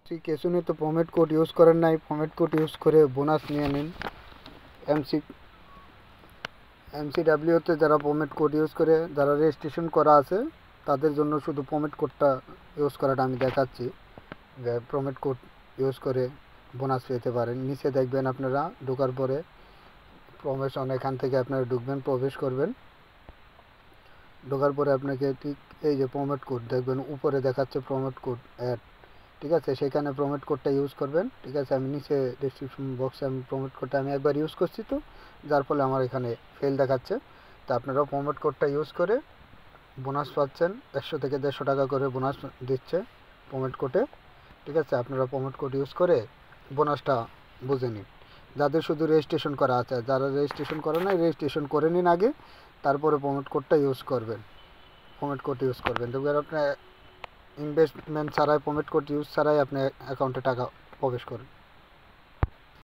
কিছু নিয়ে তো প্রমোট কোড ইউজ করেন নাই, প্রমোট কোড ইউজ করে বোনাস নিয়ে নিন। এমসিডাব্লিউতে যারা প্রমোট কোড ইউজ করে, যারা রেজিস্ট্রেশন করা আছে তাদের জন্য শুধু প্রমোট কোডটা ইউজ করাটা আমি দেখাচ্ছি, যে প্রমোট কোড ইউজ করে বোনাস পেতে পারেন। নিচে দেখবেন আপনারা ঢোকার পরে প্রমোশন, এখান থেকে আপনারা ঢুকবেন, প্রবেশ করবেন। ঢোকার পরে আপনাকে ঠিক এই যে প্রমোট কোড দেখবেন উপরে দেখাচ্ছে প্রমোট কোড অ্যাড, ঠিক আছে, সেখানে প্রমোট কোডটা ইউজ করবেন। ঠিক আছে, আমি নিচে ডেসক্রিপশন বক্সে আমি প্রমোট কোডটা আমি একবার ইউজ করছি, তো যার ফলে আমার এখানে ফেল দেখাচ্ছে। তো আপনারাও প্রমোট কোডটা ইউজ করে বোনাস পাচ্ছেন, 100 থেকে 150 টাকা করে বোনাস দিচ্ছে প্রমোট কোডে। ঠিক আছে, আপনারা প্রমোট কোড ইউজ করে বোনাসটা বুঝে নিন। যাদের শুধু রেজিস্ট্রেশন করা আছে, যারা রেজিস্ট্রেশন করে নাই রেজিস্ট্রেশন করে নিন আগে, তারপরে প্রমোট কোডটা ইউজ করবেন। প্রমোট কোড ইউজ করবেন দেখবেন আপনার ইনভেস্টমেন্ট ছাড়াই, প্রমোট কোড ইউজ ছাড়াই আপনি অ্যাকাউন্টে টাকা প্রবেশ করুন।